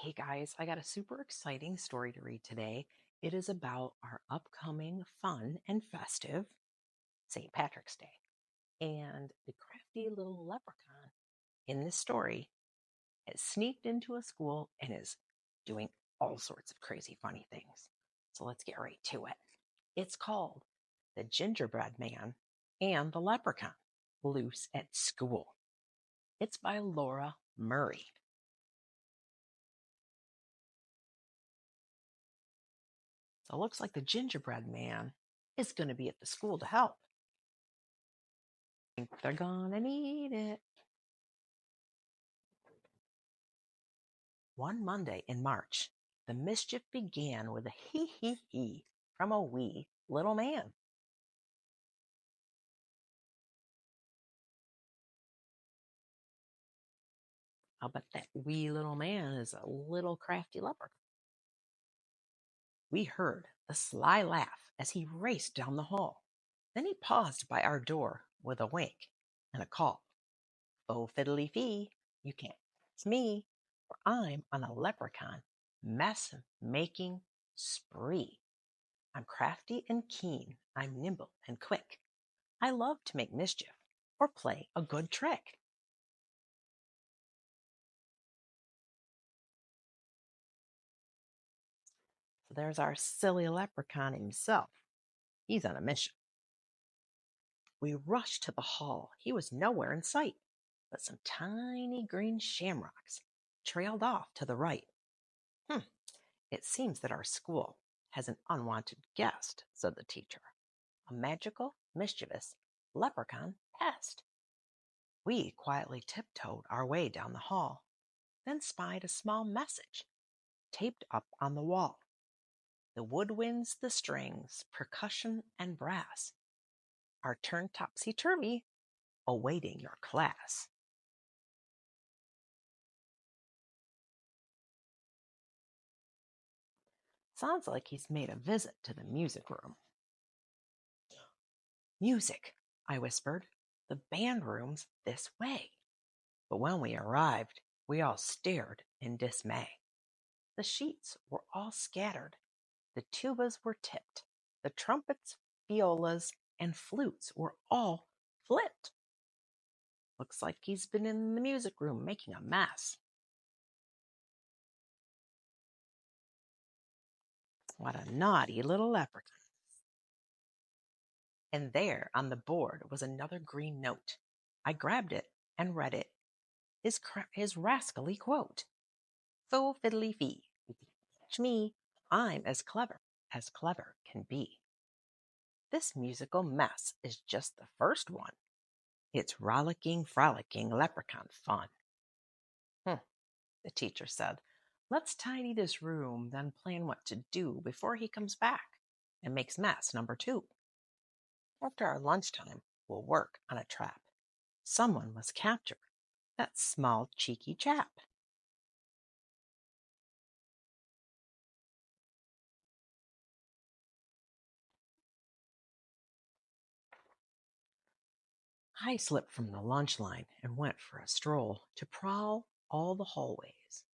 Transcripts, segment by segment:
Hey guys, I got a super exciting story to read today. It is about our upcoming fun and festive St. Patrick's Day. And the crafty little leprechaun in this story has sneaked into a school and is doing all sorts of crazy, funny things. So let's get right to it. It's called The Gingerbread Man and the Leprechaun Loose at School. It's by Laura Murray. So it looks like the gingerbread man is going to be at the school to help. Think they're gonna need it. One Monday in March, the mischief began with a hee hee hee from a wee little man. I'll bet that wee little man is a little crafty leopard. We heard a sly laugh as he raced down the hall. Then he paused by our door with a wink and a call. Oh, fiddly fee, you can't. It's me, for I'm on a leprechaun mess making spree. I'm crafty and keen, I'm nimble and quick. I love to make mischief or play a good trick. So there's our silly leprechaun himself. He's on a mission. We rushed to the hall. He was nowhere in sight, but some tiny green shamrocks trailed off to the right. It seems that our school has an unwanted guest, said the teacher. A magical, mischievous leprechaun pest. We quietly tiptoed our way down the hall, then spied a small message taped up on the wall. The woodwinds, the strings, percussion, and brass are turned topsy-turvy, awaiting your class. Sounds like he's made a visit to the music room. Music, I whispered. The band room's this way. But when we arrived, we all stared in dismay. The sheets were all scattered. The tubas were tipped. The trumpets, violas, and flutes were all flipped. Looks like he's been in the music room making a mess. What a naughty little leprechaun. And there on the board was another green note. I grabbed it and read it. His rascally quote. Fo fiddly fee. Catch me. I'm as clever can be. This musical mess is just the first one. It's rollicking, frolicking leprechaun fun. The teacher said. Let's tidy this room, then plan what to do before he comes back and makes mess number 2. After our lunchtime, we'll work on a trap. Someone must capture that small, cheeky chap. I slipped from the lunch line and went for a stroll to prowl all the hallways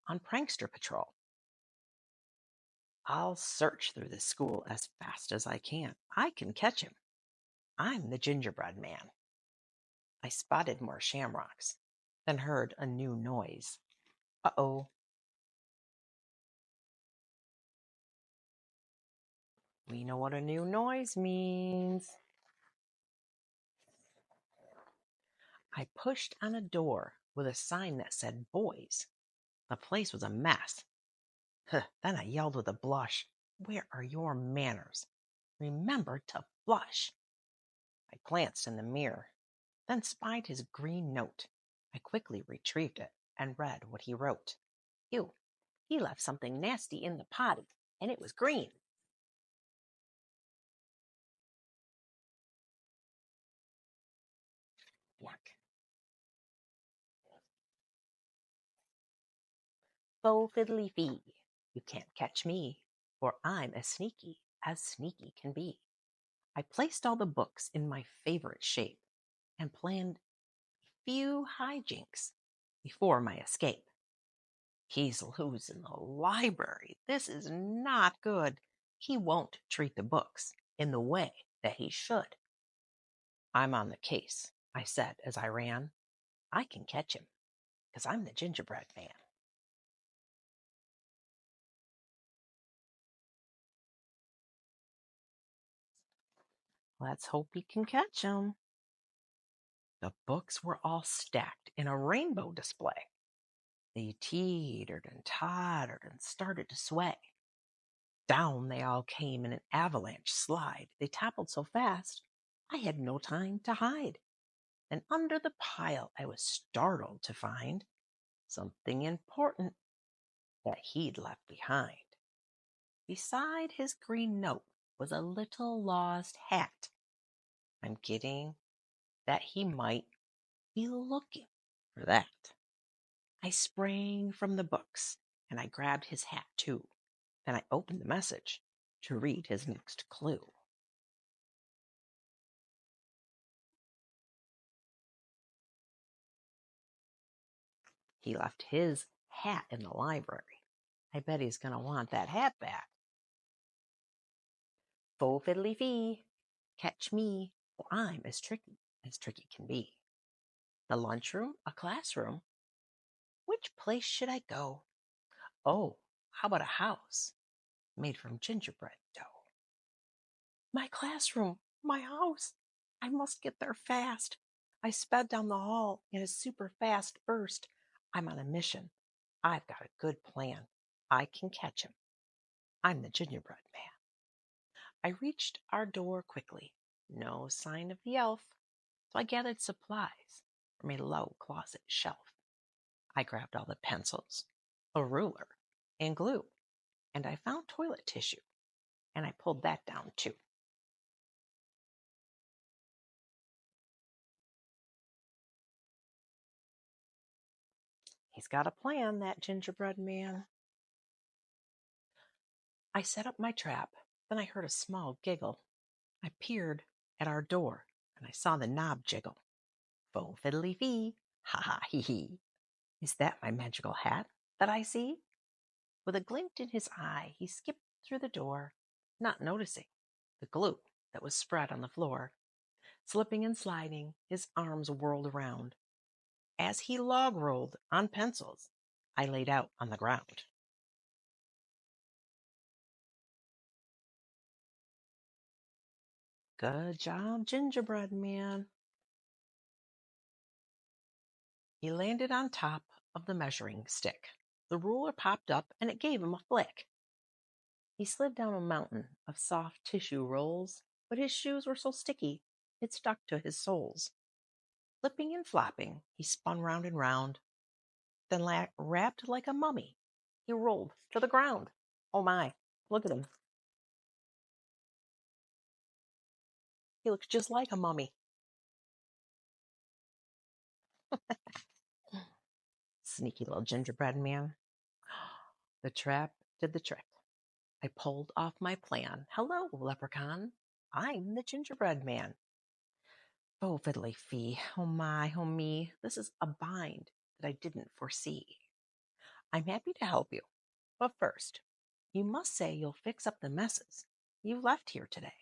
on prankster patrol. I'll search through the school as fast as I can. I can catch him. I'm the gingerbread man. I spotted more shamrocks, then heard a new noise. Uh-oh. We know what a new noise means. I pushed on a door with a sign that said boys. The place was a mess. Then I yelled with a blush, where are your manners? Remember to flush. I glanced in the mirror, then spied his green note. I quickly retrieved it and read what he wrote. Ew, he left something nasty in the potty, and it was green. Yuck. Bo fiddly fee, you can't catch me, for I'm as sneaky can be. I placed all the books in my favorite shape and planned a few hijinks before my escape. He's losing the library. This is not good. He won't treat the books in the way that he should. I'm on the case, I said as I ran. I can catch him, because I'm the gingerbread man. Let's hope we can catch him. The books were all stacked in a rainbow display. They teetered and tottered and started to sway. Down they all came in an avalanche slide. They toppled so fast, I had no time to hide. And under the pile, I was startled to find something important that he'd left behind. Beside his green note was a little lost hat. I'm getting that he might be looking for that. I sprang from the books and I grabbed his hat too. Then I opened the message to read his next clue. He left his hat in the library. I bet he's going to want that hat back. Fo fiddly fee, catch me, for I'm as tricky can be. The lunchroom, a classroom. Which place should I go? Oh, how about a house made from gingerbread dough? My classroom, my house. I must get there fast. I sped down the hall in a super fast burst. I'm on a mission. I've got a good plan. I can catch him. I'm the gingerbread man. I reached our door quickly. No sign of the elf. So I gathered supplies from a low closet shelf. I grabbed all the pencils, a ruler, and glue, and I found toilet tissue, and I pulled that down too. He's got a plan, that gingerbread man. I set up my trap, then I heard a small giggle. I peered at our door, and I saw the knob jiggle. Fo fiddly fee, ha ha hee hee. Is that my magical hat that I see? With a glint in his eye, he skipped through the door, not noticing the glue that was spread on the floor. Slipping and sliding, his arms whirled around. As he log rolled on pencils, I laid out on the ground. Good job, gingerbread man. He landed on top of the measuring stick. The ruler popped up and it gave him a flick. He slid down a mountain of soft tissue rolls, but his shoes were so sticky it stuck to his soles. Flipping and flopping, he spun round and round, then wrapped like a mummy. He rolled to the ground. Oh my, look at him. He looks just like a mummy. Sneaky little gingerbread man. The trap did the trick. I pulled off my plan. Hello, Leprechaun. I'm the gingerbread man. Oh, fiddly fee. Oh my, oh me. This is a bind that I didn't foresee. I'm happy to help you. But first, you must say you'll fix up the messes you left here today.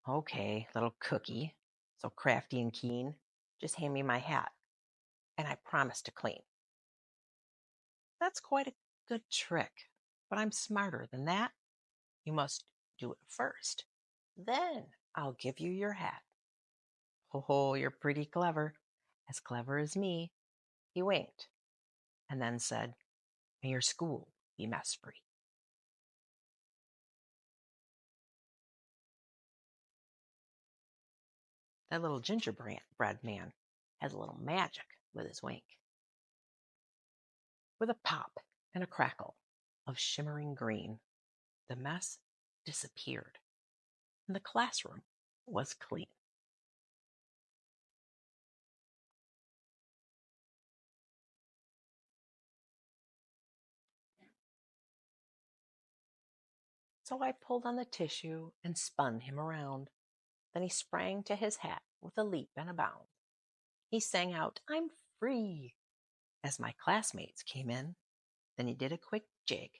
Okay, little cookie. So crafty and keen. Just hand me my hat, and I promise to clean. That's quite a good trick, but I'm smarter than that. You must do it first. Then I'll give you your hat. Oh, you're pretty as clever as me. He winked, and then said, May your school be mess free. That little gingerbread man has a little magic with his wink. With a pop and a crackle of shimmering green, the mess disappeared, and the classroom was clean. So I pulled on the tissue and spun him around. Then he sprang to his hat with a leap and a bound. He sang out, I'm free! as my classmates came in. Then he did a quick jig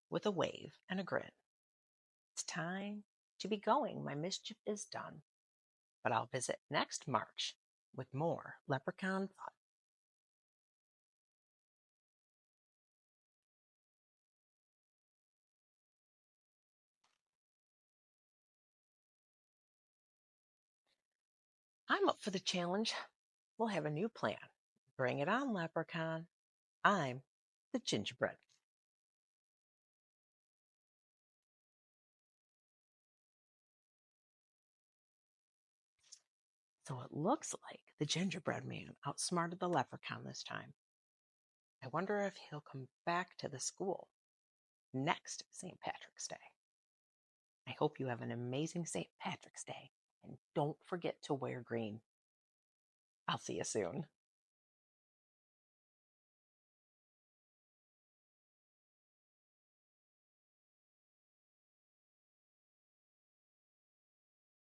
with a wave and a grin. It's time to be going. My mischief is done. But I'll visit next March with more leprechaun fun. I'm up for the challenge. We'll have a new plan. Bring it on, leprechaun. I'm the gingerbread. So it looks like the gingerbread man outsmarted the leprechaun this time. I wonder if he'll come back to the school next St. Patrick's Day. I hope you have an amazing St. Patrick's Day and don't forget to wear green. I'll see you soon.